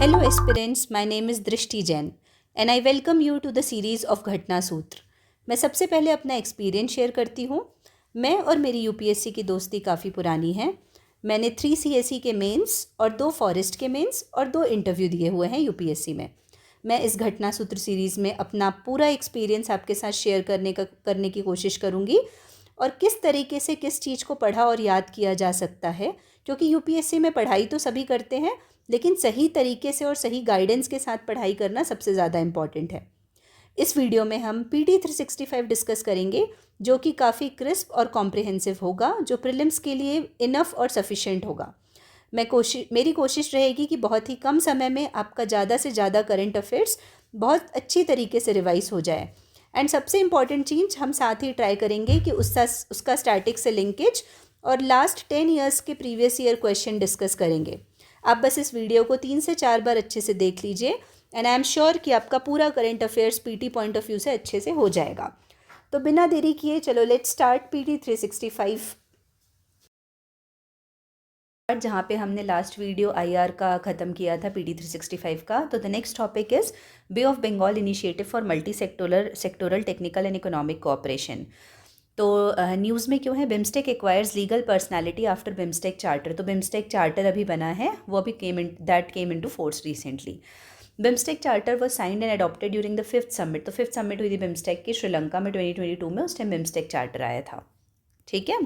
Hello aspirants, my name is Drishti Jain and I welcome you to the series of घटना सूत्र। मैं सबसे पहले अपना एक्सपीरियंस शेयर करती हूँ। मैं और मेरी यूपीएससी की दोस्ती काफ़ी पुरानी है। मैंने 3 सीएसई के मेंस और 2 फॉरेस्ट के मेंस और 2 इंटरव्यू दिए हुए हैं यूपीएससी में। मैं इस घटना सूत्र सीरीज़ में अपना पूरा एक्सपीरियंस आपके साथ शेयर करने की कोशिश करूँगी और किस तरीके से किस चीज़ को पढ़ा और याद किया जा सकता है, क्योंकि यूपीएससी में पढ़ाई तो सभी करते हैं लेकिन सही तरीके से और सही गाइडेंस के साथ पढ़ाई करना सबसे ज़्यादा इम्पॉर्टेंट है। इस वीडियो में हम पीटी 365 डिस्कस करेंगे जो कि काफ़ी क्रिस्प और कॉम्प्रिहेंसिव होगा, जो प्रीलिम्स के लिए इनफ और सफिशेंट होगा। मेरी कोशिश रहेगी कि बहुत ही कम समय में आपका ज़्यादा से ज़्यादा करंट अफेयर्स बहुत अच्छी तरीके से रिवाइज हो जाए। एंड सबसे इम्पॉर्टेंट चीज़ हम साथ ही ट्राई करेंगे कि उसका स्टैटिक से लिंकेज और लास्ट 10 ईयर्स के प्रीवियस ईयर क्वेश्चन डिस्कस करेंगे। आप बस इस वीडियो को 3 से 4 बार अच्छे से देख लीजिए एंड आई एम श्योर कि आपका पूरा current affairs PT point of view से अच्छे से हो जाएगा। तो बिना देरी किए चलो लेट्स स्टार्ट पीटी 365, जहाँ पे हमने लास्ट वीडियो आईआर का ख़त्म किया था पीटी 365 का। तो the next topic is Bay of Bengal initiative for multi sectoral technical and economic cooperation. तो न्यूज़ में क्यों है, BIMSTEC acquires legal personality after BIMSTEC charter. तो बिम्स्टेक चार्टर अभी बना है, वो अभी came into force recently. BIMSTEC charter was signed and adopted during the 5th summit. तो 5th समिट हुई थी बिम्स्टेक की श्रीलंका में 2022 में, उस टाइम बिम्स्टेक चार्टर आया था। ठीक है,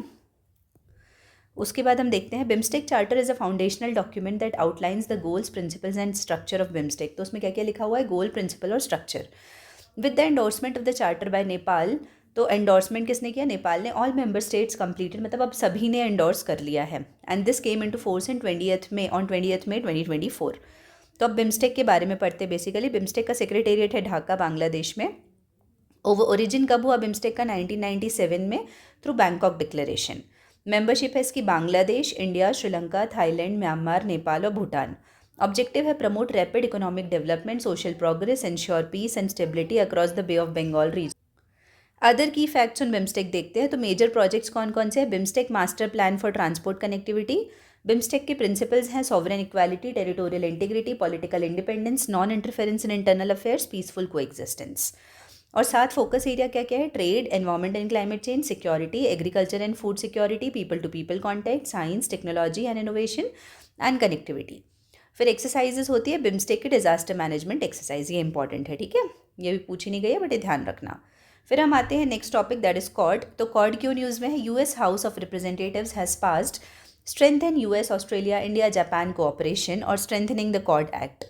उसके बाद हम देखते हैं BIMSTEC charter is a foundational document that outlines the goals, principles and structure of BIMSTEC. तो उसमें क्या क्या लिखा हुआ है, गोल, प्रिंसिपल और structure. With the endorsement of the charter by Nepal. तो एंडोर्समेंट किसने किया, नेपाल ने। ऑल मेंबर स्टेट्स कंप्लीटेड, मतलब अब सभी ने एंडोर्स कर लिया है। And this came into force in 20th May 2024। तो अब बिम्स्टेक के बारे में पढ़ते। बेसिकली बिम्स्टेक का सेक्रेटेरिएट है ढाका, बांग्लादेश में। ओरिजिन कब हुआ बिम्स्टेक का, 1997 में, थ्रू बैंकॉक डिक्लेरेशन। मेंबरशिप है इसकी Bangladesh, India, Sri Lanka, Thailand, Myanmar, Nepal और भूटान। ऑब्जेक्टिव है promote rapid economic development, social progress, ensure peace and stability across the bay of Bengal region. Other key facts on BIMSTEC देखते हैं। तो मेजर प्रोजेक्ट्स कौन कौन से हैं, BIMSTEC master plan for transport connectivity. BIMSTEC के प्रिंसिपल्स हैं sovereign equality, territorial integrity, political independence, non interference in internal affairs, peaceful coexistence. और 7 फोकस एरिया क्या क्या है, trade, environment and climate change, security, agriculture and food security, people to people contact, science, technology and innovation and connectivity. फिर exercises होती है BIMSTEC की disaster management exercise, ये important है। ठीक है, ये भी पूछी नहीं गई है बट ये ध्यान रखना। फिर हम आते हैं next topic, that is Quad. तो कॉड क्यों न्यूज़ में है, US House of Representatives has passed strengthen US Australia India Japan cooperation और strengthening the Quad Act.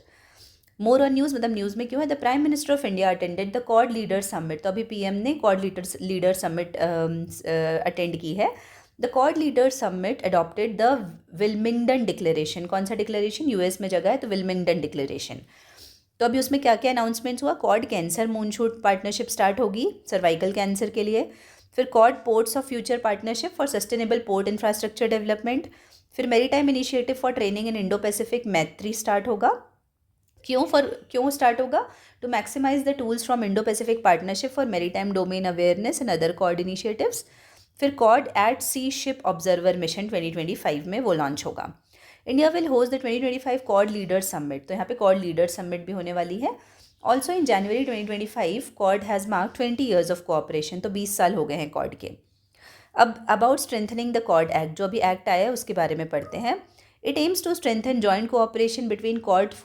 More on news, मतलब न्यूज़ में क्यों है, the Prime Minister of India attended the Quad leader summit. तो अभी PM ने code leader summit attend की है। The Quad leader summit adopted the Wilmington declaration. कौन सा डिक्लेरेशन, यूएस में जगह है तो विल्मिंगडन डिक्लेरेशन। तो अभी उसमें क्या क्या अनाउंसमेंट्स हुआ, Quad cancer moonshot partnership start होगी सर्वाइकल कैंसर के लिए। फिर Quad ports of future partnership for sustainable port infrastructure development. फिर maritime initiative for training in Indo Pacific Maitri start होगा। क्यों स्टार्ट होगा, to maximise the tools from Indo Pacific partnership for maritime domain awareness and other Quad initiatives. फिर Quad at sea ship observer mission 2025 में वो launch होगा। India will host the 2025 Quad leader summit. तो यहाँ पे code leader summit भी होने वाली है। Also in January 2025 Quad has mark 20 years of cooperation. तो 20 साल हो गए हैं कॉड के। अब about strengthening the Quad act, जो अभी एक्ट आया है उसके बारे में पढ़ते हैं। It aims to strengthen joint cooperation between Quad's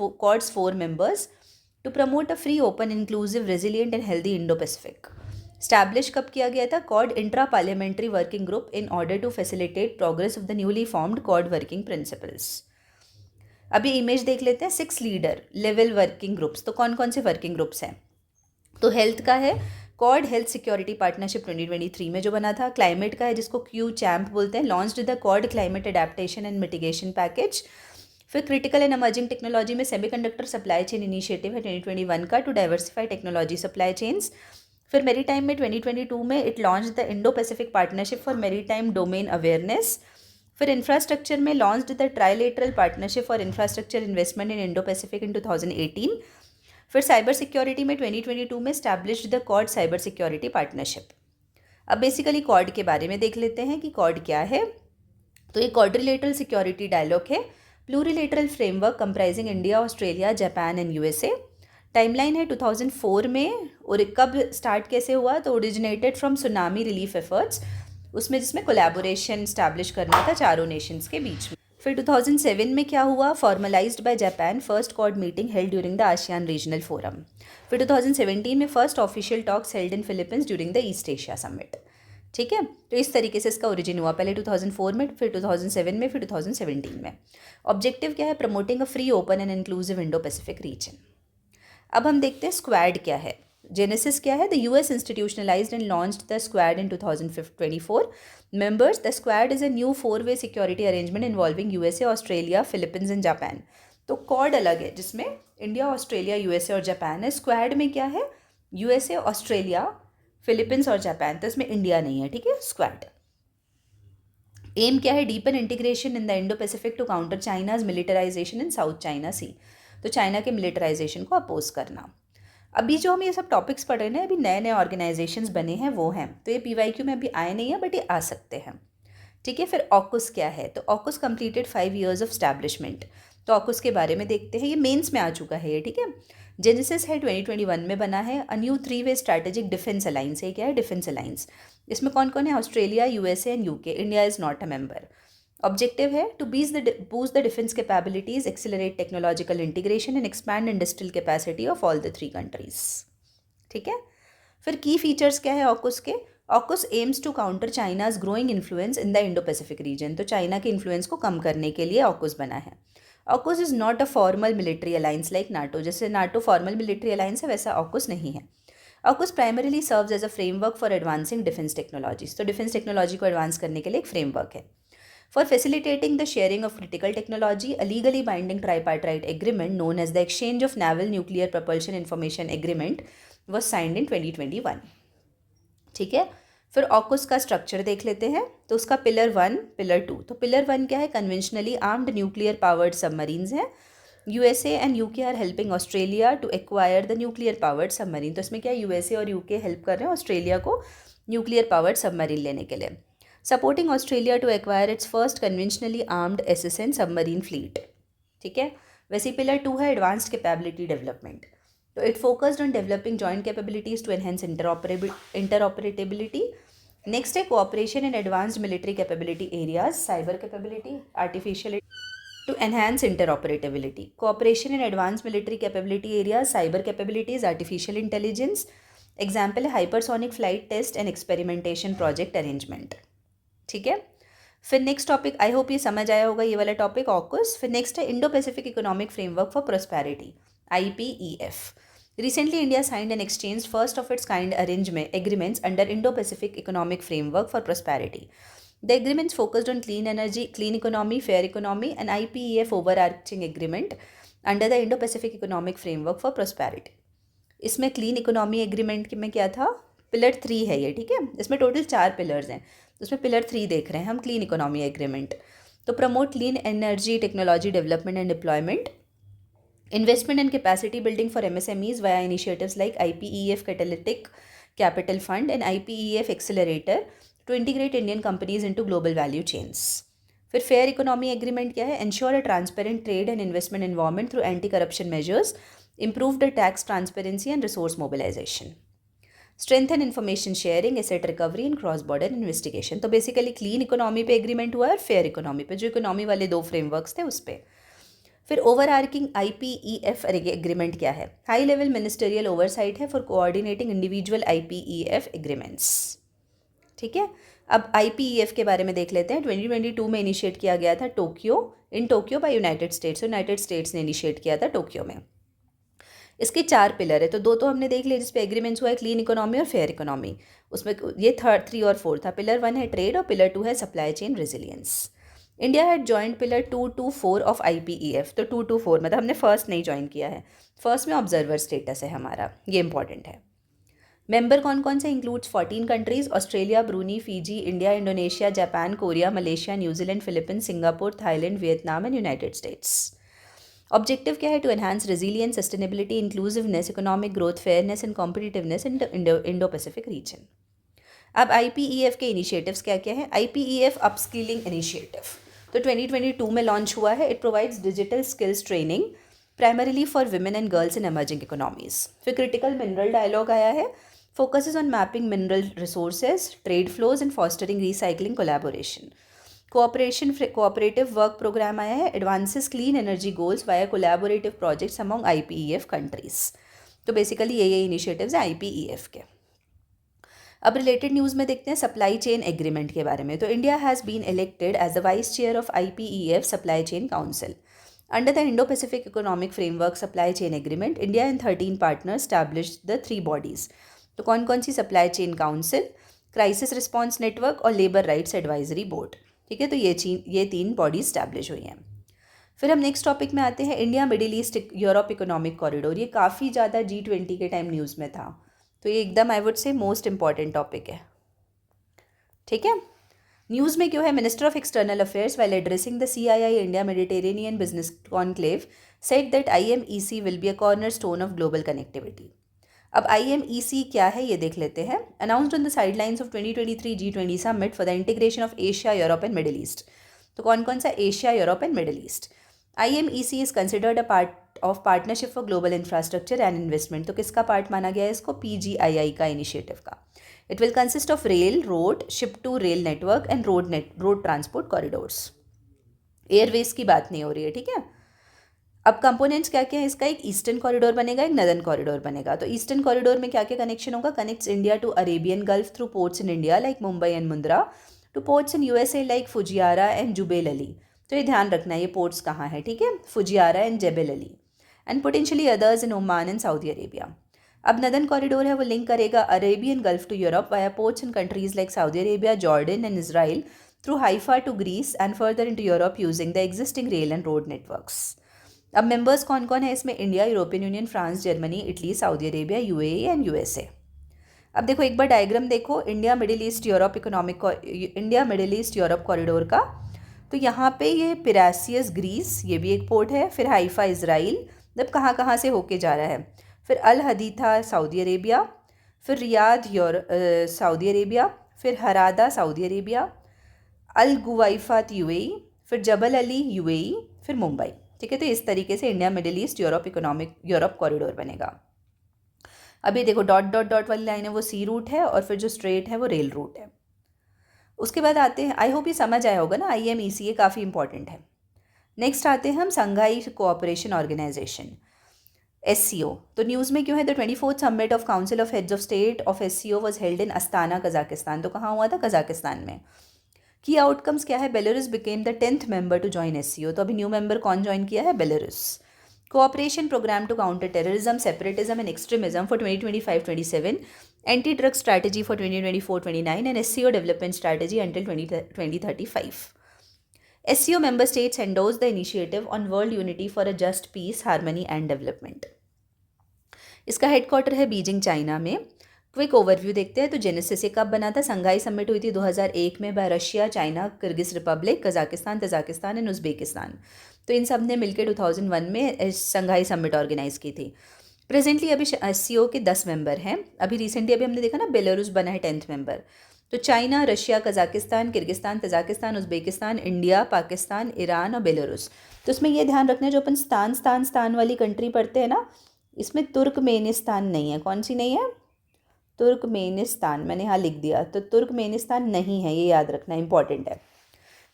4 members to promote a free, open, inclusive, resilient and healthy Indo-Pacific. Establish कब किया गया था, Quad Intra-Parliamentary Working Group in order to facilitate progress of the newly formed Quad working principles. अभी image देख लेते हैं 6 leader level working groups. तो कौन कौन से वर्किंग ग्रुप्स हैं, तो हेल्थ का है कॉड हेल्थ सिक्योरिटी पार्टनरशिप 2023 में जो बना था। क्लाइमेट का है जिसको क्यू चैम्प बोलते हैं, launched the Quad climate adaptation and mitigation package. फिर क्रिटिकल एंड इमर्जिंग टेक्नोलॉजी में सेमीकंडक्टर सप्लाई चेन इनिशिएटिव है 2021 का, to diversify technology supply chains. फिर मेरीटाइम में 2022 में it launch the Indo Pacific partnership for maritime domain awareness. फिर infrastructure में launched the trilateral partnership for infrastructure investment in Indo Pacific in 2018। फिर cyber security में 2022 में established the Quad cyber security partnership. अब basically code के बारे में देख लेते हैं कि कॉड क्या है। तो ये क्वाड्रिलेटरल सिक्योरिटी डायलॉग है plurilateral framework comprising India, Australia, Japan and USA. Timeline है 2004 में, और कब स्टार्ट कैसे हुआ, तो originated from tsunami relief efforts, उसमें जिसमें कोलैबोरेशन स्टैब्लिश करना था चारों नेशंस के बीच में। फिर 2007 में क्या हुआ, formalised by Japan, first quad meeting held during the ASEAN regional forum. फिर 2017 में first official talks held in Philippines during the east Asia summit. ठीक है, तो इस तरीके से इसका ओरिजिन हुआ, पहले 2004 में, फिर 2007 में, फिर 2017 में। ऑब्जेक्टिव क्या है, promoting a free, open and inclusive Indo Pacific region. अब हम देखते हैं स्क्वाड क्या है, जेनेसिस क्या है। The US institutionalised and launched the squad in 2024 members. The squad is a new four-way security arrangement involving USA, Australia, Philippines and Japan. तो quad अलग है जिसमें इंडिया, ऑस्ट्रेलिया, यूएसए और जापान है। स्क्वाड में क्या है, यूएसए, ऑस्ट्रेलिया, फिलीपींस और जापान, तो इसमें इंडिया नहीं है। ठीक है, स्क्वाड एम क्या है, deepen integration in the Indo Pacific to counter China's militarization in South China Sea, तो चाइना के मिलिटराइजेशन को अपोज करना। अभी जो हम ये सब टॉपिक्स पढ़ रहे हैं, अभी नए नए ऑर्गेनाइजेशंस बने हैं वो हैं, तो ये पीवाईक्यू में अभी आए नहीं है, बट ये आ सकते हैं। ठीक है, फिर ऑकुस क्या है, तो ऑकुस कंप्लीटेड 5 years ऑफ स्टैब्लिशमेंट, तो ऑकुस के बारे में देखते हैं। ये मेंस में आ चुका है ये। ठीक है, जेनेसिस है 2021 में बना है। A new 3-way strategic defence alliance है। क्या है, डिफेंस अलायंस। इसमें कौन कौन है, Australia, USA and UK. India is not a member. Objective है to boost the defence capabilities, accelerate technological integration and expand industrial capacity of all the 3 countries। ठीक है, फिर की फीचर्स क्या है ऑकुस के। AUKUS aims to counter China's growing influence in the Indo Pacific region, तो China के influence को कम करने के लिए ऑकुस बना है। AUKUS is not a formal military alliance like NATO, जैसे नाटो फॉर्मल मिलिट्री अलायंस है वैसा ऑकुस नहीं है। AUKUS primarily serves as a framework for advancing defence technologies, तो डिफेंस टेक्नोलॉजी को एडवांस करने के लिए एक फ्रेमवर्क है। For facilitating the sharing of critical technology, a legally binding tripartite agreement known as the Exchange of Naval Nuclear Propulsion Information Agreement was signed in 2021। ठीक है, फिर ऑकुस का स्ट्रक्चर देख लेते हैं। तो उसका पिलर 1, पिलर 2। तो पिलर 1 क्या है, conventionally armed nuclear powered submarines हैं। USA and UK are helping Australia to acquire the nuclear powered submarine, तो इसमें क्या है, यूएसए और यूके हेल्प कर रहे हैं ऑस्ट्रेलिया को न्यूक्लियर पावर्ड सबमरीन लेने के लिए। Supporting Australia to acquire its first conventionally armed SSN submarine fleet. ठीक है, वैसे पिलर 2 है एडवांस्ड कैपेबिलिटी डेवलपमेंट, तो it focused on developing joint capabilities to enhance interoperability. Next है cooperation in advanced military capability areas, cyber capability, artificial to enhance interoperability, cooperation in advanced military capability areas, cyber capabilities, artificial intelligence। Example है hypersonic flight test and experimentation project arrangement. ठीक है, फिर next topic, I hope ये समझ आया होगा ये वाला टॉपिक ऑकुस। फिर नेक्स्ट है Indo Pacific economic framework for prosperity, IPEF। Recently, India signed and exchanged first of its kind agreements under Indo-Pacific Economic Framework for Prosperity. The agreements focused on clean energy, clean economy, fair economy, and IPEF overarching agreement under the Indo-Pacific Economic Framework for Prosperity. इसमें clean economy agreement में क्या था, pillar 3 है ये। ठीक है, इसमें total 4 pillars हैं, उसमें पिलर 3 देख रहे हैं हम, क्लीन इकोनॉमी एग्रीमेंट। तो promote clean energy technology development and deployment, investment and capacity building for MSMEs via initiatives like IPEF Catalytic Capital Fund and IPEF Accelerator to integrate Indian companies into global value chains. फिर fair economy agreement क्या है, ensure a transparent trade and investment environment through anti-corruption measures, improve the tax transparency and resource mobilization, strengthen information sharing, asset recovery and cross border investigation। तो basically clean economy पे agreement हुआ है और fair economy पे, जो economy वाले 2 frameworks थे उस पर। फिर ओवरआर्किंग IPEF एग्रीमेंट क्या है, हाई लेवल मिनिस्टरियल ओवरसाइट है for coordinating individual IPEF agreements. ठीक है, अब IPEF के बारे में देख लेते हैं। 2022 में इनिशिएट किया गया था टोक्यो बाय यूनाइटेड स्टेट्स ने इनिशिएट किया था टोक्यो में। इसके 4 पिलर है, तो 2 तो हमने देख लिए जिसपे एग्रीमेंट्स हुआ है, क्लीन इकोनॉमी और फेयर इकोनॉमी। उसमें ये 3 और 4 था। पिलर 1 है ट्रेड और पिलर 2 है supply chain resilience. India had joint pillar 2 to 4 of IPEF, तो 2 to 4 मतलब हमने फर्स्ट नहीं ज्वाइन किया है, फर्स्ट में ऑब्जर्वर स्टेटस है हमारा, ये इंपॉर्टेंट है। मेंबर कौन कौन से, includes 14 countries, Australia, Brunei, Fiji, India, Indonesia, Japan, Korea, Malaysia, New Zealand, Philippines, Singapore, Thailand, Vietnam and United States. Objective क्या है, to enhance resilience, sustainability, inclusiveness, economic growth, fairness and competitiveness in Indo Pacific region. अब IPEF के initiatives क्या क्या है, IPEF upskilling initiative, तो तो 2022 में लॉन्च हुआ है। It provides digital skills training primarily for women and girls in emerging economies. फिर क्रिटिकल मिनरल डायलॉग आया है, focuses on mapping mineral resources, trade flows and fostering recycling collaboration. Cooperative work programme आया है, advances clean energy goals via collaborative projects among IPEF countries. तो basically ये initiatives हैं IPEF के। अब रिलेटेड न्यूज़ में देखते हैं सप्लाई चेन एग्रीमेंट के बारे में। तो India has been elected as the vice chair of IPEF supply chain council. Under the Indo Pacific economic framework supply chain agreement, India and 13 partners established the 3 bodies. तो कौन कौन सी? Supply chain council, crisis response network और labour rights advisory board. ठीक है, तो ये 3 bodies establish हुई हैं। फिर हम नेक्स्ट टॉपिक में आते हैं, India middle east Europe economic corridor. ये काफ़ी ज़्यादा G20 के टाइम न्यूज़ में था, तो ये एकदम I would say most important topic है। ठीक है, न्यूज़ में क्यों है? Minister of external affairs while addressing the CII India Mediterranean business conclave said that IMEC will be a corner stone of global connectivity. अब IMEC क्या है ये देख लेते हैं। Announced on the sidelines of 2023 G20 summit for the integration of Asia, Europe and middle east. तो कौन कौन सा? Asia, Europe and middle east. IMEC is considered a part of partnership for global infrastructure and investment. तो किसका part माना गया है इसको? PGII का इनिशिएटिव का। It will consist of rail, road, ship to rail network and road transport corridors. Airways की बात नहीं हो रही है। ठीक है, अब कंपोनेंट्स क्या क्या है इसका? एक ईस्टर्न कॉरिडोर बनेगा, एक नदर्न कॉरिडोर बनेगा। तो ईस्टर्न कॉरिडोर में क्या क्या कनेक्शन होगा? Connects India to Arabian Gulf through ports in India like Mumbai and Mundra, to ports in USA like Fujairah and Jebel Ali. तो ये ध्यान रखना है, ये पोर्ट्स कहाँ है? ठीक है, Fujairah and Jebel Ali, and potentially others in Oman and Saudi Arabia. अब नदर्न कॉरिडोर है, वो लिंक करेगा Arabian Gulf to Europe via ports in countries like Saudi Arabia, Jordan and Israel through Haifa to Greece and further into Europe using the existing rail and road networks. अब members कौन कौन है इसमें? India, European Union, France, Germany, Italy, Saudi Arabia, UAE and USA। अब देखो एक बार diagram देखो, India middle east Europe corridor का। तो यहाँ पे ये पिरासियस ग्रीस, ये भी एक पोर्ट है। फिर हाइफा इसराइल, जब कहाँ कहाँ से होके जा रहा है। फिर अल हदीथा सऊदी अरेबिया, फिर रियाद सऊदी अरेबिया, फिर हरादा सऊदी अरेबिया, अल गुवाइफात UAE, फिर जबल अली UAE, फिर मुंबई। ठीक है, तो इस तरीके से India middle east Europe corridor बनेगा। अभी देखो डॉट डॉट डॉट वाली लाइन है वो सी रूट है, और फिर जो स्ट्रेट है वो रेल रूट है। उसके बाद आते हैं, आई होप ये समझ आया होगा ना, IMEC ये काफ़ी इंपॉर्टेंट है। नेक्स्ट आते हैं हम संघाई कोऑपरेशन ऑर्गेनाइजेशन SCO। तो न्यूज़ में क्यों है? The 24th summit of council of heads of state of SCO was held in Astana, Kazakhstan. तो कहाँ हुआ था? कजाकिस्तान में। की आउटकम्स क्या है? Belarus became the 10th member to join SCO। तो अभी न्यू मेंबर कौन ज्वाइन किया है? Belarus. Cooperation programme to counter terrorism, separatism and extremism for 2025-27, anti drug strategy for 2024-29 and SCO development strategy until 2035। SCO member states endorsed the initiative on world unity for a just peace, harmony and development। इसका headquarter है Beijing, China में। Quick overview देखते हैं। तो genesis ये कब बना था? संघाई समिट हुई थी 2001 में bye Russia, China, Kyrgyz Republic, Kazakhstan, Tajikistan and Uzbekistan. तो इन सब ने मिलकर 2001 में संघाई समिट ऑर्गेनाइज की थी। प्रेजेंटली अभी SCO के 10 मेंबर हैं। अभी रिसेंटली अभी हमने देखा ना, बेलारूस बना है 10th मेंबर। तो China, Russia, Kazakhstan, Kyrgyzstan, Tajikistan, Uzbekistan, India, Pakistan, Iran और बेलारूस। तो इसमें यह ध्यान रखना है, जो अपन स्तान वाली कंट्री पढ़ते हैं ना, इसमें तुर्कमेनिस्तान नहीं है। कौन सी नहीं है? तुर्कमेनिस्तान, मैंने यहाँ लिख दिया। तो तुर्कमेनिस्तान नहीं है, ये याद रखना इंपॉर्टेंट है।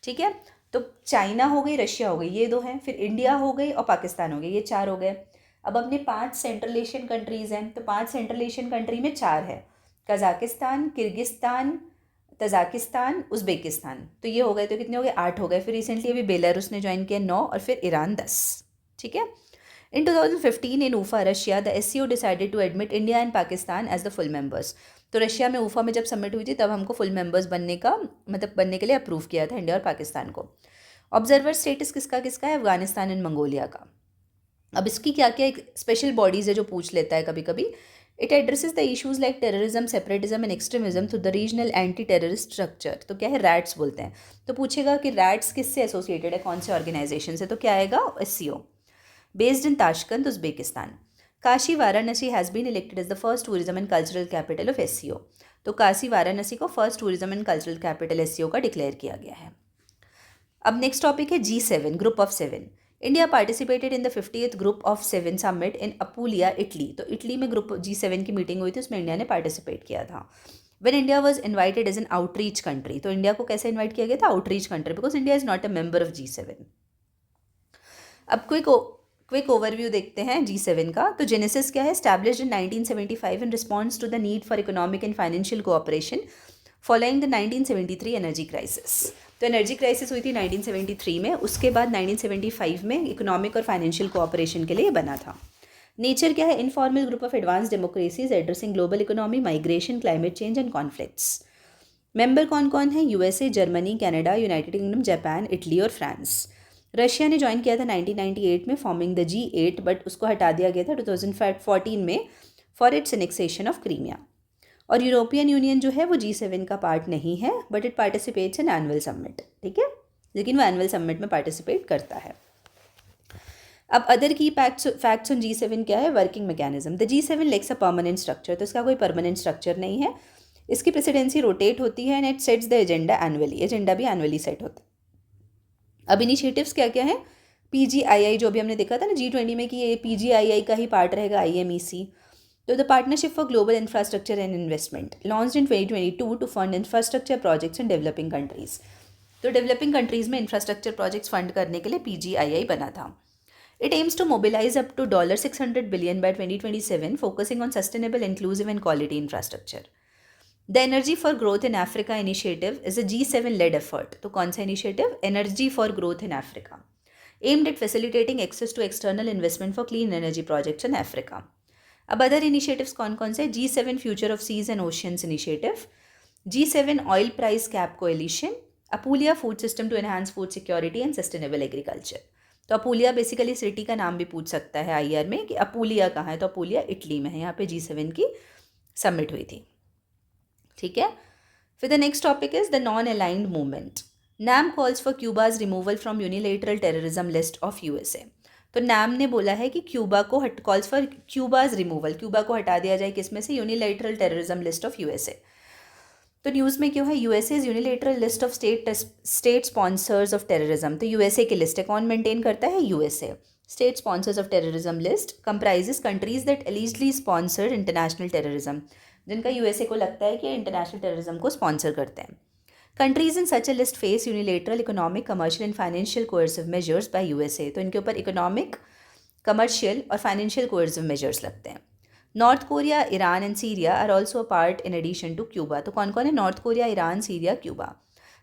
ठीक है, तो चाइना हो गई, रशिया हो गई, ये 2 हैं। फिर इंडिया हो गई और पाकिस्तान हो गई, ये 4 हो गए। अब अपने 5 सेंट्रल एशियन कंट्रीज़ हैं। तो 5 सेंट्रल एशियन कंट्री में 4 है, कजाकिस्तान, किर्गिस्तान, तजाकिस्तान, उज्बेकिस्तान। तो ये हो गए, तो कितने हो गए? 8 हो गए। फिर रिसेंटली अभी बेलारूस ने ज्वाइन किया 9, और फिर ईरान 10। ठीक है, in 2015 in Ufa Russia the SCO decided to admit India and Pakistan as the full members. तो रशिया में ऊफा में जब सबमिट हुई थी तब हमको फुल मेंबर्स बनने के लिए अप्रूव किया था इंडिया और पाकिस्तान को। ऑब्जर्वर स्टेटस किसका किसका है? अफगानिस्तान एंड मंगोलिया का। अब इसकी क्या क्या एक स्पेशल बॉडीज़ है जो पूछ लेता है कभी कभी। It addresses the issues like terrorism, separatism and extremism through the regional anti terrorist structure. तो क्या है? रैट्स बोलते हैं। तो पूछेगा कि रैट्स किससे एसोसिएटेड है, कौन से ऑर्गेनाइजेशन से? तो क्या आएगा? SCO। Based in Tashkent, Uzbekistan. Kashi Varanasi has been elected as the first tourism and cultural capital of SCO। तो काशी वाराणसी को first tourism and cultural capital SCO का डिक्लेयर किया गया है। अब नेक्स्ट टॉपिक है G7 group of 7। India participated in the 50th group of 7 summit in Apulia Italy. तो Italy में ग्रुप G7 की मीटिंग हुई थी, उसमें इंडिया ने पार्टिसिपेट किया था। When India was invited as an outreach country, तो इंडिया को कैसे इन्वाइट किया गया था? Outreach country, because India is not a member of G7। अब क्विक ओवरव्यू देखते हैं G7 का। तो जेनेसिस क्या है? Established in 1975 in response to the need for economic and financial cooperation following the 1973 energy crisis. तो एनर्जी क्राइसिस हुई थी 1973 में, उसके बाद 1975 में इकोनॉमिक और फाइनेंशियल कोऑपरेशन के लिए बना था। नेचर क्या है? Informal group of advance democracies addressing global economy, migration, climate change and conflicts. Member कौन कौन है? USA, Germany, Canada, United kingdom, Japan, Italy और फ्रांस। रशिया ने ज्वाइन किया था 1998 में, फॉर्मिंग द G8, बट उसको हटा दिया गया था 2014 में for its annexation of Crimea. और यूरोपियन यूनियन जो है वो G7 का पार्ट नहीं है, but it participates in annual summit, ठीक है, लेकिन वो एनुअल समिट में पार्टिसिपेट करता है। अब other key facts on G7 क्या है? Working mechanism. The G7 lacks a permanent structure. तो इसका कोई परमानेंट स्ट्रक्चर नहीं है, इसकी प्रेसिडेंसी रोटेट होती है and it sets the agenda annually. Agenda भी एनुअली सेट होता है। अब इनिशिएटिव्स क्या क्या हैं? PGII जो भी हमने देखा था ना G20 में कि ये PGII का ही पार्ट रहेगा, IMEC। तो the partnership for global infrastructure and investment launched in 2022 to fund infrastructure projects in developing countries. तो डेवलपिंग कंट्रीज में इंफ्रास्ट्रक्चर प्रोजेक्ट्स फंड करने के लिए PGII बना था। It aims to mobilize up to $600 billion by 2027, focusing on sustainable, inclusive, and quality infrastructure. The Energy for Growth in Africa initiative is a G7-led effort. तो कौन सा initiative? Energy for Growth in Africa, aimed at facilitating access to external investment for clean energy projects in Africa. अब other initiatives कौन कौन से? G7 Future of Seas and Oceans Initiative, G7 Oil Price Cap Coalition, Apulia Food System to Enhance Food Security and Sustainable Agriculture. तो अपूलिया basically city का नाम भी पूछ सकता है IR में कि अपूलिया कहाँ है, तो अपूलिया इटली में है। यहाँ पे G7 की समिट हुई थी, ठीक है। फिर the next topic is the non aligned movement. NAM calls for Cuba's removal from unilateral terrorism list of USA। तो NAM ने बोला है कि क्यूबा को calls for Cuba's removal, Cuba को हटा दिया जाए किसमें से? Unilateral terrorism list of USA। तो न्यूज़ में क्यों है? USA is unilateral list of state sponsors of terrorism. तो USA की लिस्ट है, कौन मेंटेन करता है? USA। State sponsors of terrorism list comprises countries that eligibly sponsored international terrorism, जिनका USA को लगता है कि इंटरनेशनल टेररिज्म को स्पॉन्सर करते हैं। Countries in such a list face unilateral economic, commercial and financial coercive measures by USA। तो इनके ऊपर इकोनॉमिक, कमर्शियल और फाइनेंशियल कोएर्सिव मेजर्स लगते हैं। North Korea, Iran and Syria are also a part in addition to Cuba. तो कौन कौन है? North Korea, Iran, Syria, Cuba.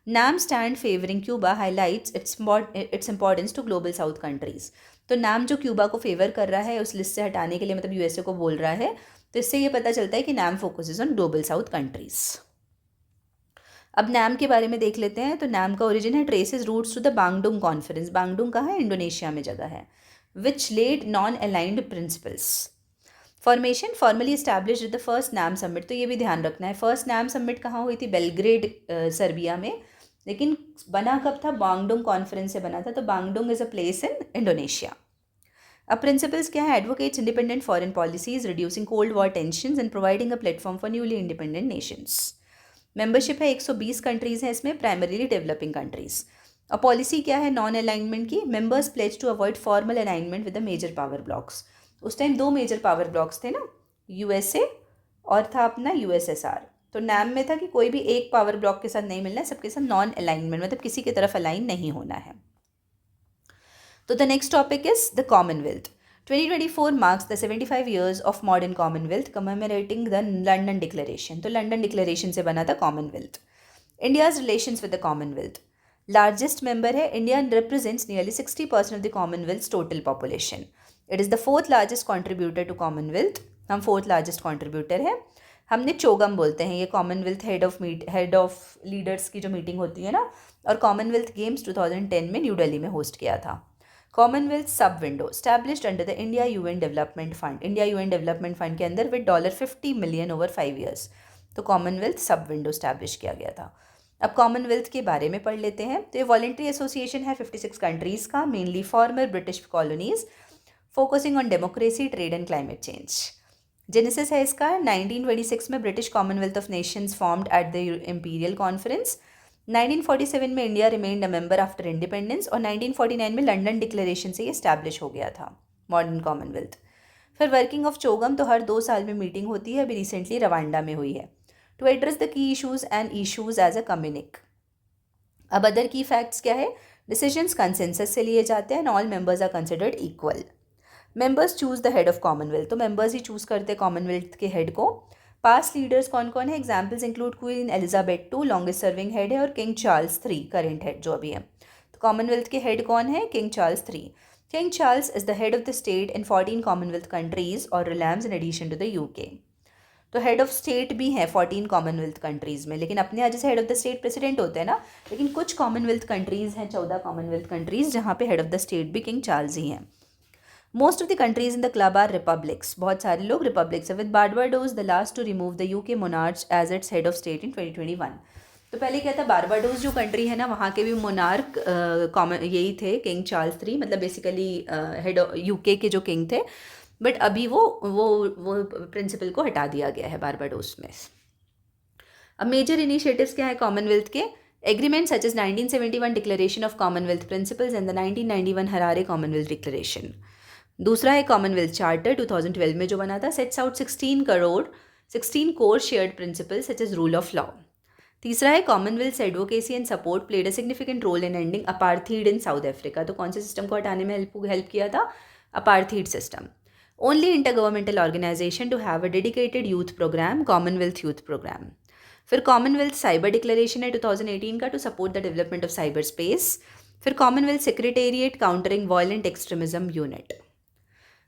NAM stand favouring Cuba highlights its importance to global south countries. तो NAM जो Cuba को favour कर रहा है उस लिस्ट से हटाने के लिए, मतलब USA को बोल रहा है, तो इससे ये पता चलता है कि NAM focuses on global south countries. अब NAM के बारे में देख लेते हैं। तो NAM का ओरिजिन है traces roots to the Bandung conference. Bandung कहाँ है? इंडोनेशिया में जगह है। Which led non aligned principles. Formation formally established at the first NAM summit. तो ये भी ध्यान रखना है, फर्स्ट NAM समिट कहाँ हुई थी? बेलग्रेड, सर्बिया में, लेकिन बना कब था? बांगडुंग कॉन्फ्रेंस से बना था। तो Bandung is a place in Indonesia. अब प्रिंसिपल्स क्या है? Advocates independent foreign policies, reducing cold war tensions and providing a platform for newly independent nations. Membership है 120 कंट्रीज हैं इसमें, प्राइमरीली डेवलपिंग कंट्रीज। और पॉलिसी क्या है नॉन अलाइनमेंट की? Members pledge to avoid formal alignment with the major power blocs. उस time 2 major power blocs थे ना, USA और था अपना USSR। तो NAM में था कि कोई भी एक पावर ब्लॉक के साथ नहीं मिलना है, सबके साथ नॉन अलाइनमेंट, मतलब किसी की तरफ अलाइन नहीं होना है। तो the next topic is the Commonwealth. 2024 marks the 75 years of modern Commonwealth, commemorating the London declaration. तो लंडन डिक्लेरेशन से बना था Commonwealth. India's relations with the Commonwealth. Largest member है India, represents nearly 60% of the Commonwealth total population. It is the 4th largest contributor to Commonwealth. हम 4th largest contributor है। हमने चोगम बोलते हैं, ये कॉमनवेल्थ हेड ऑफ लीडर्स की जो meeting होती है ना, और कॉमनवेल्थ गेम्स 2010 में न्यू दिल्ली में होस्ट किया था। कॉमनवेल्थ सब window established under the India UN development fund. India UN development fund के अंदर विद $50 million ओवर 5 years। तो कॉमनवेल्थ सब विंडो स्टैब्लिश किया गया था। अब कॉमनवेल्थ के बारे में पढ़ लेते हैं। तो ये वॉलेंट्री एसोसिएशन है 56 कंट्रीज़ का, mainly farmer British colonies, focusing on democracy, trade and climate change. Genesis है इसका 1926 में British Commonwealth of Nations formed at the imperial conference. 1947 में India remained a member after independence और 1949 में लंदन डिक्लेरेशन से ये इस्टेब्लिश हो गया था मॉडर्न कॉमनवेल्थ। फिर वर्किंग ऑफ चोगम तो हर 2 साल में मीटिंग होती है, अभी रिसेंटली रवांडा में हुई है, to address the key issues and issues as a communique. अब अदर की फैक्ट्स क्या है, डिसीजंस कंसेंसस से लिए जाते हैं and all members are considered equal. Members choose the head of Commonwealth, तो मेंबर्स ही चूज करते हैं कॉमनवेल्थ के हेड को। पास्ट लीडर्स कौन कौन है, examples include Queen Elizabeth two longest serving head है और King Charles three current head जो अभी है। तो कॉमनवेल्थ के हेड कौन है, King Charles three. King Charles is the head of the state in 14 Commonwealth countries और realms in addition to the UK. तो हेड ऑफ स्टेट भी हैं 14 कॉमनवेल्थ कंट्रीज़ में, लेकिन अपने यहाँ जैसे head of the state president होते हैं ना, लेकिन कुछ कॉमनवेल्थ कंट्रीज़ हैं 14 कॉमनवेल्थ कंट्रीज़ जहाँ पे हेड ऑफ द स्टेट भी किंग चार्ल्स ही हैं। Most of the countries in the club are republics, बहुत सारे लोग रिपब्लिक्स है, with Barbados the last to remove the UK monarch as its head of state in 2021। तो पहले क्या था, बारबाडोस जो कंट्री है ना वहाँ के भी मोनार्क कॉमन यही थे, किंग चार्ल्स थ्री, मतलब बेसिकली हेड यूके के जो किंग थे, बट अभी वो प्रिंसिपल को हटा दिया गया है बारबाडोस में। अब मेजर इनिशिएटिव्स क्या है कॉमनवेल्थ के, agreement such as 1971 declaration of Commonwealth principles and the 1991 Harare Commonwealth declaration. दूसरा है कॉमनवेल्थ चार्टर 2012 में जो बना था, sets out 16 core shared principles such as rule of law. तीसरा है Commonwealth advocacy and support played a significant role in ending apartheid in South Africa. तो कौन से सिस्टम को हटाने में हेल्प किया था, apartheid system. Only intergovernmental organisation to have a dedicated youth programme, Commonwealth youth programme. फिर कॉमनवेल्थ साइबर डिक्लेरेशन है 2018 का, to support the development of cyber space. फिर Commonwealth secretariat countering violent extremism unit.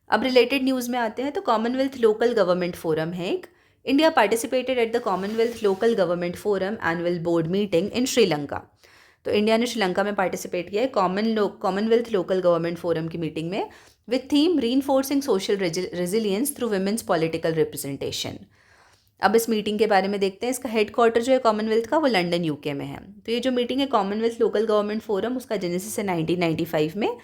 अब related news में आते हैं, तो Commonwealth local government forum है एक, India participated at the Commonwealth local government forum annual board meeting in Sri Lanka. तो India ने श्रीलंका में पार्टिसिपेट किया है कॉमनवेल्थ लोकल गवर्नमेंट फोरम की मीटिंग में, with theme reinforcing social resilience through women's political representation. अब इस मीटिंग के बारे में देखते हैं, इसका हेडक्वार्टर जो है कॉमनवेल्थ का वो लंदन यूके में है। तो ये जो मीटिंग है कॉमनवेल्थ लोकल गवर्नमेंट फोरम, उसका जेनेसिस है 1995 में।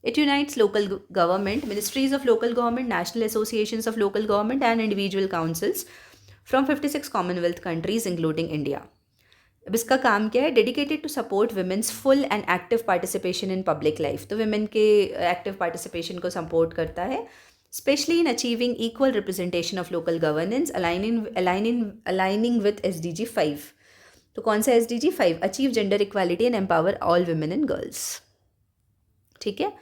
It unites local government, ministries of local government, national associations of local government and individual councils from 56 Commonwealth countries including India. अब इसका काम क्या है, dedicated to support women's full and active participation in public life. तो women के active participation को support करता है, specially in achieving equal representation of local governance aligning with SDG 5। तो कौन सा SDG 5, achieve gender equality and empower all women and girls. ठीक है,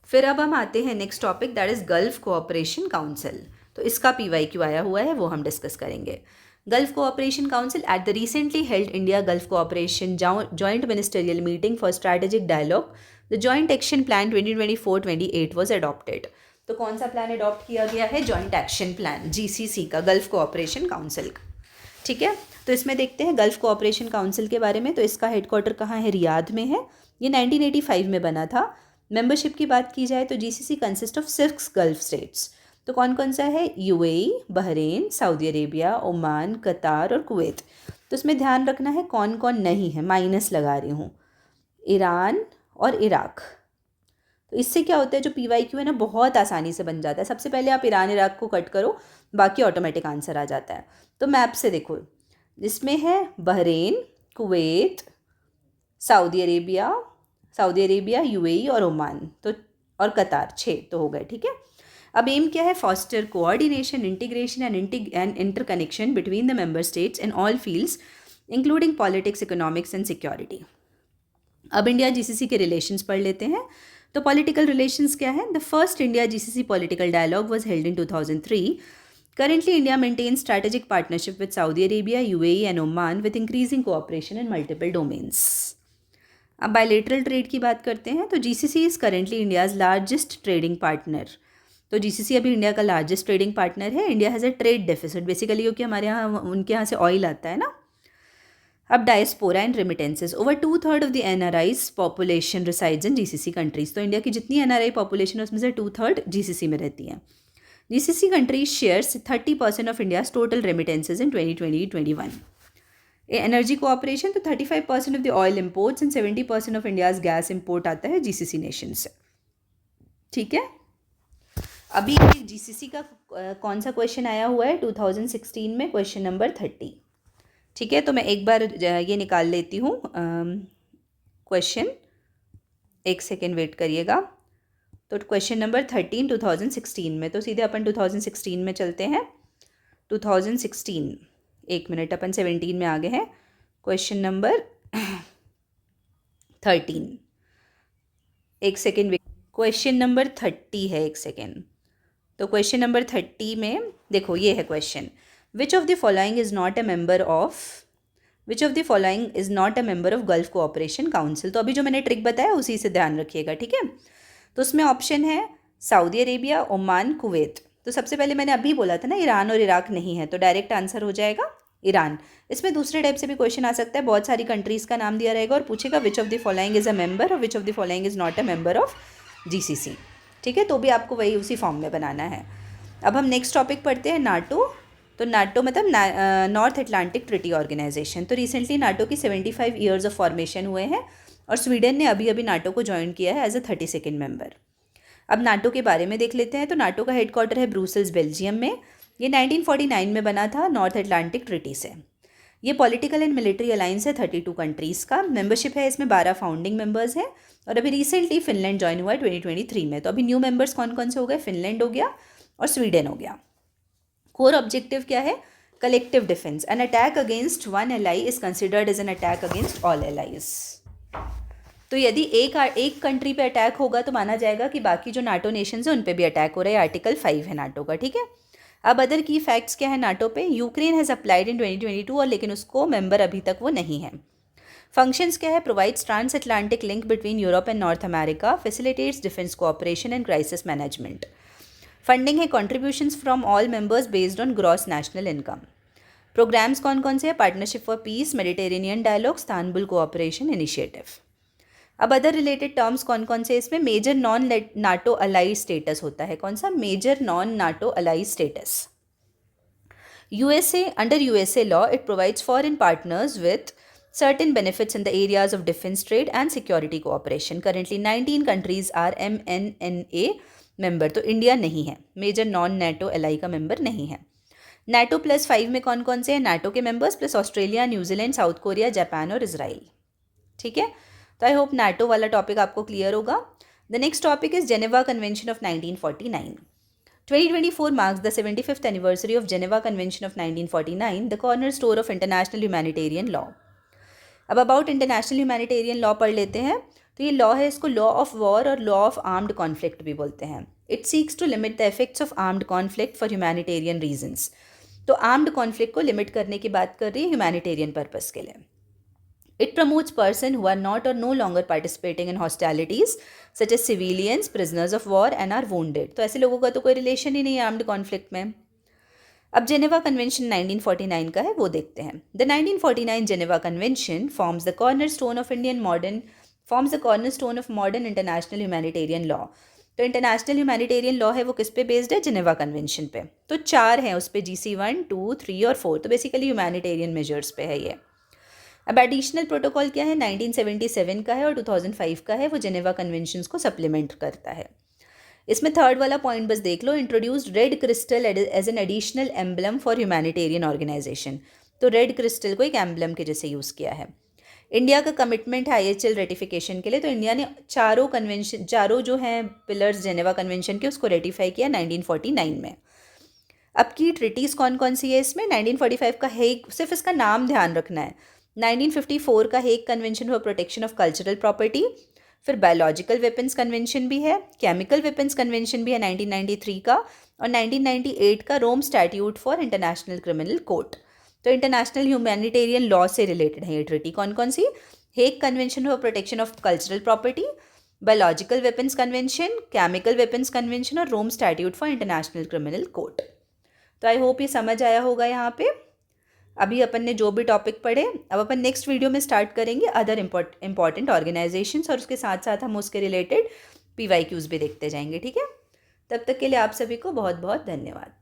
फिर अब हम आते हैं next topic, that is gulf cooperation council. तो इसका PYQ आया हुआ है, वो हम डिस्कस करेंगे। Gulf Cooperation Council at the recently held India Gulf Cooperation Joint Ministerial Meeting for Strategic Dialogue, the Joint Action Plan 2024-28 was adopted। तो कौन सा प्लान अडॉप्ट किया गया है, जॉइंट एक्शन प्लान GCC का, गल्फ कोऑपरेशन काउंसिल का। ठीक है, तो इसमें देखते हैं गल्फ कोऑपरेशन काउंसिल के बारे में। तो इसका हेडक्वार्टर कहाँ है, रियाद में है। ये 1985 में बना था। मेंबरशिप की बात की जाए तो GCC consist of 6 gulf states. तो कौन कौन सा है, UAE, Bahrain, Saudi Arabia, Oman, कतार और कुवैत। तो इसमें ध्यान रखना है कौन कौन नहीं है, माइनस लगा रही हूँ, ईरान और इराक। तो इससे क्या होता है, जो PYQ है ना बहुत आसानी से बन जाता है। सबसे पहले आप ईरान इराक को कट करो, बाकी ऑटोमेटिक आंसर आ जाता है। तो मैप से देखो, जिसमें है Bahrain, Kuwait, Saudi Arabia, UAE और ओमान, तो और कतार, 6 तो हो गए। ठीक है, अब एम क्या है, foster coordination, integration and interconnection between the member states in all fields including politics, economics and security. अब इंडिया GCC के रिलेशंस पढ़ लेते हैं। तो पॉलिटिकल रिलेशंस क्या है, the first India GCC political dialogue was held in 2003। Currently, India maintains strategic partnership with Saudi Arabia, UAE and Oman with increasing cooperation in multiple domains. अब bilateral trade की बात करते हैं। तो GCC is currently India's largest trading partner. तो GCC अभी India का largest trading partner है। India has a trade deficit basically, क्योंकि हमारे यहाँ उनके यहाँ से ऑयल आता है ना। अब diaspora and remittances, over 2/3 of the NRIs population resides in GCC countries. तो इंडिया की जितनी NRI पॉपुलेशन है उसमें से 2/3 GCC में रहती है। GCC countries shares 30% of India's total remittances in 2020-21. Energy cooperation, तो 35% of the oil imports and 70% of India's gas import आता है GCC नेशन से। ठीक है, अभी GCC का कौन सा क्वेश्चन आया हुआ है 2016 में, क्वेश्चन नंबर 30। ठीक है, तो मैं एक बार ये निकाल लेती हूँ क्वेश्चन, एक सेकेंड वेट करिएगा। तो क्वेश्चन नंबर 13 2016 में, तो सीधे अपन 2016 में चलते हैं। 2016, एक मिनट, अपन 17 में आ गए हैं। क्वेश्चन नंबर 13, एक सेकेंड वेट, क्वेश्चन नंबर 30 है, एक सेकेंड। तो क्वेश्चन नंबर 30 में देखो, ये है question, which of the following is not a member of gulf cooperation council. तो अभी जो मैंने ट्रिक बताया उसी से ध्यान रखिएगा, ठीक है। तो उसमें ऑप्शन है सऊदी अरेबिया, ओमान, कुवैत। तो सबसे पहले मैंने अभी बोला था ना, ईरान और इराक नहीं है, तो डायरेक्ट आंसर हो जाएगा ईरान। इसमें दूसरे टाइप से भी क्वेश्चन आ सकता है, बहुत सारी कंट्रीज़ का नाम दिया रहेगा और पूछेगा which of the following is a member और which of the following is not a member of GCC, ठीक है। तो भी आपको वही उसी फॉर्म में बनाना है। अब हम नेक्स्ट टॉपिक पढ़ते हैं, नाटो। तो नाटो मतलब नॉर्थ अटलांटिक ट्रिटी ऑर्गेनाइजेशन। तो रिसेंटली नाटो की 75 ईयर्स ऑफ फॉर्मेशन हुए हैं और स्वीडन ने अभी अभी नाटो को ज्वाइन किया है एज अ 32nd मेंबर। अब नाटो के बारे में देख लेते हैं। तो नाटो का हेडक्वार्टर है ब्रुसेल्स, बेल्जियम में। ये 1949 में बना था नॉर्थ अटलांटिक ट्रिटी से। ये पॉलिटिकल एंड मिलिट्री अलायंस है 32 कंट्रीज़ का। मेंबरशिप है इसमें 12 फाउंडिंग मेंबर्स हैं और अभी रिसेंटली फिनलैंड ज्वाइन हुआ है 2023 में। तो अभी न्यू मेंबर्स कौन कौन से हो गए, फिनलैंड हो गया और स्वीडन हो गया। कोर ऑब्जेक्टिव क्या है, collective defence. An attack against one ally is considered as an attack against all allies. तो यदि एक कंट्री पे अटैक होगा तो माना जाएगा कि बाकी जो नाटो नेशंस हैं उन पे भी अटैक हो रहा है। आर्टिकल 5 है नाटो का, ठीक है। अब अदर की फैक्ट्स क्या है नाटो पे, यूक्रेन हैज़ अप्लाइड इन 2022 और लेकिन उसको मेंबर अभी तक वो नहीं है। फंक्शंस क्या है, provides trans Atlantic link between Europe and North America, facilitates defence cooperation and crisis management. Funding है contributions from all members based on gross national income. Programmes कौन कौन से हैं, partnership for peace, Mediterranean dialogue, Istanbul cooperation initiative. अब other related terms कौन कौन से, इसमें major non NATO allied status होता है। कौन सा, major non NATO allied status. USA, under USA law, it provides foreign partners with certain benefits in the areas of defense, trade and security cooperation. Currently 19 countries are MNNA member, तो India नहीं है, major non NATO ally का member नहीं है। NATO +5 में कौन कौन से हैं, नाटो के members plus Australia, New Zealand, south Korea, Japan और इजराइल, ठीक है। तो आई होप नाटो वाला टॉपिक आपको क्लियर होगा। The next topic is Geneva convention of 1949। 2024 marks the 75th anniversary of Geneva Convention of 1949, the cornerstone of international humanitarian law. अब about international humanitarian law पढ़ लेते हैं। तो ये लॉ है, इसको लॉ ऑफ वॉर और लॉ ऑफ आर्म्ड कॉन्फ्लिक्ट भी बोलते हैं। It seeks to limit the effects of armed conflict for humanitarian reasons. तो आर्म्ड कॉन्फ्लिक्ट को लिमिट करने की बात कर रही है ह्यूमैनिटेरियन पर्पस के लिए। It promotes persons who are not or no longer participating in hostilities such as civilians, prisoners of war and are wounded. तो ऐसे लोगों का तो कोई रिलेशन ही नहीं है आर्म्ड कॉन्फ्लिक्ट में। अब जेनेवा कन्वेंशन 1949 का है, वो देखते हैं। The 1949 Geneva convention forms the cornerstone of modern international humanitarian law. तो इंटरनेशनल ह्यूमैनिटेरियन लॉ है वो किस पे बेस्ड है, जेनेवा कन्वेंशन पे। तो 4 हैं उस पर, GC 1, 2, 3 और 4। तो बेसिकली ह्यूमैनिटेरियन मेजर्स पे है ये। अब एडिशनल प्रोटोकॉल क्या है, 1977 का है और 2005 का है, वो जेनेवा कन्वेंशंस को सप्लीमेंट करता है। इसमें थर्ड वाला पॉइंट बस देख लो, introduced red crystal as an additional emblem for humanitarian organisation. तो रेड क्रिस्टल को एक एम्बलम के जैसे यूज़ किया है। इंडिया का कमिटमेंट है IHL रेटिफिकेशन के लिए। तो इंडिया ने चारों जो हैं पिलर्स जेनेवा कन्वेंशन के, उसको रेटिफाई किया 1949 में। अब की ट्रिटीज़ कौन कौन सी है इसमें, 1945 का हेग, सिर्फ इसका नाम ध्यान रखना है। 1954 का Hague convention for protection of cultural property. फिर बायोलॉजिकल वेपन्स कन्वेंशन भी है, केमिकल वेपन्स कन्वेंशन भी है 1993 का, और 1998 का Rome statute for international criminal court. तो इंटरनेशनल ह्यूमैनिटेरियन लॉ से रिलेटेड है ये ट्रिटी। कौन कौन सी, Hague convention for protection of cultural property, biological weapons convention, chemical weapons convention और Rome statute for international criminal court. तो आई होप ये समझ आया होगा यहाँ पे। अभी अपन ने जो भी टॉपिक पढ़े, अब अपन नेक्स्ट वीडियो में स्टार्ट करेंगे अदर इंपॉर्टेंट ऑर्गेनाइजेशंस, और उसके साथ साथ हम उसके रिलेटेड PYQs भी देखते जाएंगे, ठीक है। तब तक के लिए आप सभी को बहुत बहुत धन्यवाद।